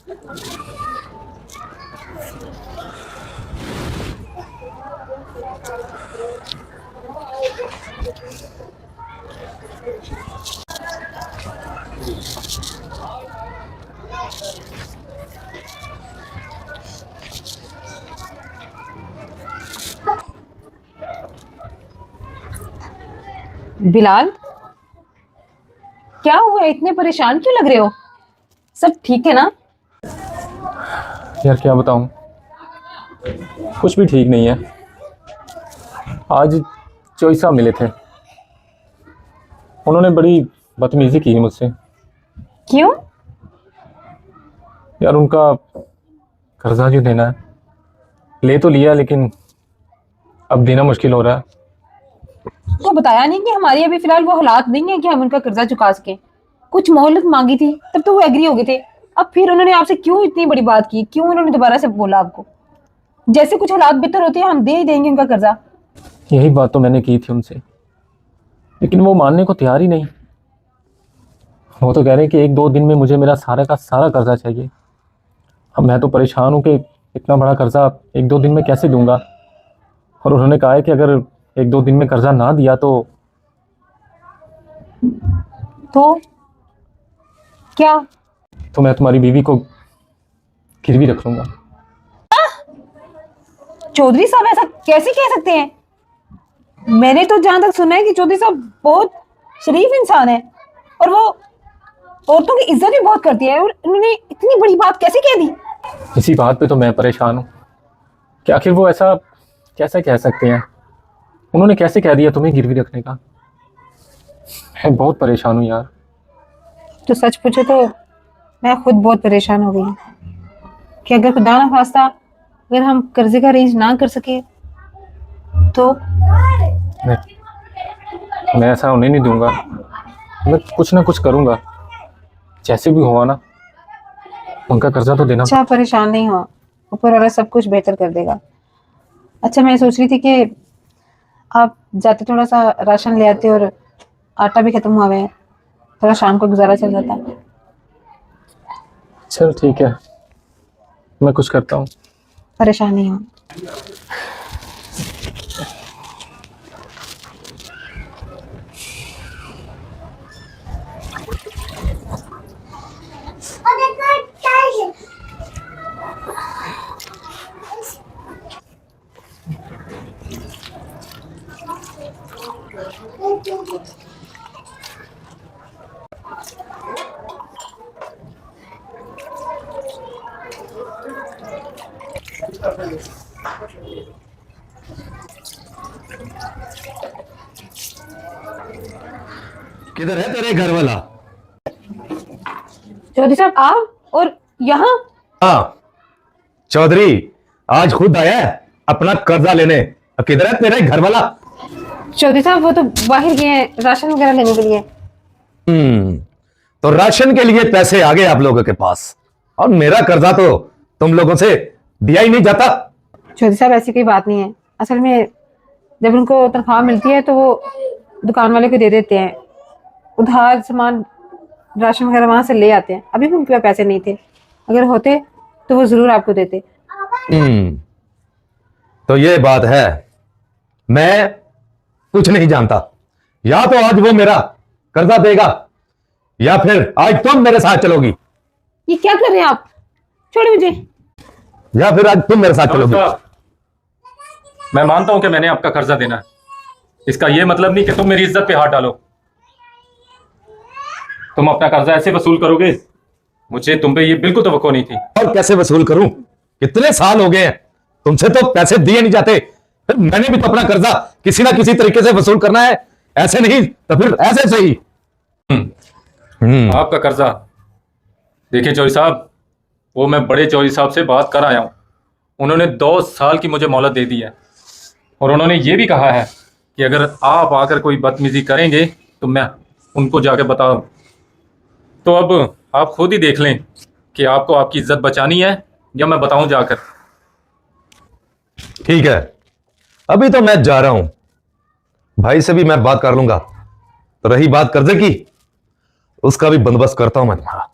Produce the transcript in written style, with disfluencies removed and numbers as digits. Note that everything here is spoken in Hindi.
बिलाल, क्या हुआ? इतने परेशान क्यों लग रहे हो? सब ठीक है ना? यार क्या बताऊं, कुछ भी ठीक नहीं है। आज चोई साहब मिले थे, उन्होंने बड़ी बदतमीजी की है मुझसे। क्यों? यार उनका कर्जा जो देना है, ले तो लिया लेकिन अब देना मुश्किल हो रहा है। तो बताया नहीं कि हमारी अभी फिलहाल वो हालात नहीं है कि हम उनका कर्जा चुका सके। कुछ मोहलत मांगी थी, तब तो वो एग्री हो गए थे। अब फिर उन्होंने आपसे क्यों इतनी बड़ी बात की? क्यों उन्होंने दोबारा से बोला आपको? जैसे कुछ हालात बेहतर होते हैं हम दे ही देंगे उनका कर्जा। यही बात तो मैंने की थी उनसे, लेकिन वो मानने को तैयार ही नहीं। वो तो कह रहे हैं कि 1-2 दिन में मुझे मेरा सारा का सारा कर्जा चाहिए। अब मैं तो परेशान हूँ कि इतना बड़ा कर्जा 1-2 दिन में कैसे दूंगा। और उन्होंने कहा है कि अगर 1-2 दिन में कर्जा ना दिया तो क्या? तो मैं तुम्हारी बीवी को गिरवी रख लूंगा। चौधरी साहब ऐसा कैसे कह सकते हैं? मैंने तो जहां तक सुना है कि चौधरी साहब बहुत शरीफ इंसान है और वो औरतों की इज्जत भी बहुत करती है, और उन्होंने इतनी बड़ी बात कैसे कह दी? इसी बात पे तो मैं परेशान हूँ कि आखिर वो ऐसा कैसे कह सकते हैं। उन्होंने कैसे कह दिया तुम्हें गिरवी रखने का। मैं बहुत परेशान हूँ यार। तो सच पूछो तो मैं खुद बहुत परेशान हो गई हूँ कि अगर खुदा ना खास्ता अगर हम कर्जे का अरेंज ना कर सके तो मैं ऐसा होने नहीं दूंगा। मैं कुछ ना कुछ करूंगा, जैसे भी हुआ ना। उनका कर्जा तो देना। अच्छा, परेशान नहीं हो, ऊपर वाला सब कुछ बेहतर कर देगा। अच्छा, मैं सोच रही थी कि आप जाते थोड़ा सा राशन ले आते, और आटा भी खत्म हुआ है, थोड़ा शाम को गुजारा चल जाता। चल ठीक है, मैं कुछ करता हूँ। परेशान नहीं हो। किधर है तेरे घर वाला? चौधरी साहब आप और यहाँ? हाँ, चौधरी आज खुद आया है अपना कर्जा लेने। अब किधर है तेरा घर वाला? चौधरी साहब वो तो बाहर गए हैं राशन वगैरह लेने के लिए। तो राशन के लिए पैसे आ गए आप लोगों के पास, और मेरा कर्जा तो तुम लोगों से दिया ही नहीं जाता। चौधरी साहब ऐसी कोई बात नहीं है। असल में जब उनको तनख्वाह मिलती है तो वो दुकान वाले को दे देते हैं, उधार सामान राशन वगैरह वहां से ले आते हैं। अभी भी उनके पास पैसे नहीं थे, अगर होते तो वो जरूर आपको देते। तो ये बात है, मैं कुछ नहीं जानता। या तो आज वो मेरा कर्जा देगा, या फिर आज तुम मेरे साथ चलोगी। ये क्या कर रहे हैं आप? छोड़ो मुझे। या फिर आज तुम मेरे साथ चलोगी। मैं मानता हूं कि मैंने आपका कर्जा देना है, इसका यह मतलब नहीं कि तुम मेरी इज्जत पे हाथ डालो। तुम अपना कर्जा ऐसे वसूल करोगे, मुझे तुम पे ये बिल्कुल तवक्को नहीं थी। और कैसे वसूल करूं? कितने साल हो गए हैं, तुमसे तो पैसे दिए नहीं जाते। फिर मैंने भी तो अपना कर्जा किसी ना किसी तरीके से वसूल करना है, ऐसे नहीं तो फिर ऐसे सही। आपका कर्जा देखिए चौधरी साहब, वो मैं बड़े चौधरी साहब से बात कर आया हूं। उन्होंने 2 साल की मुझे मोहलत दे दी है, और उन्होंने ये भी कहा है कि अगर आप आकर कोई बदतमीजी करेंगे तो मैं उनको जाके बताऊं। तो अब आप खुद ही देख लें कि आपको आपकी इज्जत बचानी है या मैं बताऊं जाकर। ठीक है, अभी तो मैं जा रहा हूं, भाई से भी मैं बात कर लूंगा। तो रही बात कर्जे की, उसका भी बंदोबस्त करता हूं मैं तुम्हारा।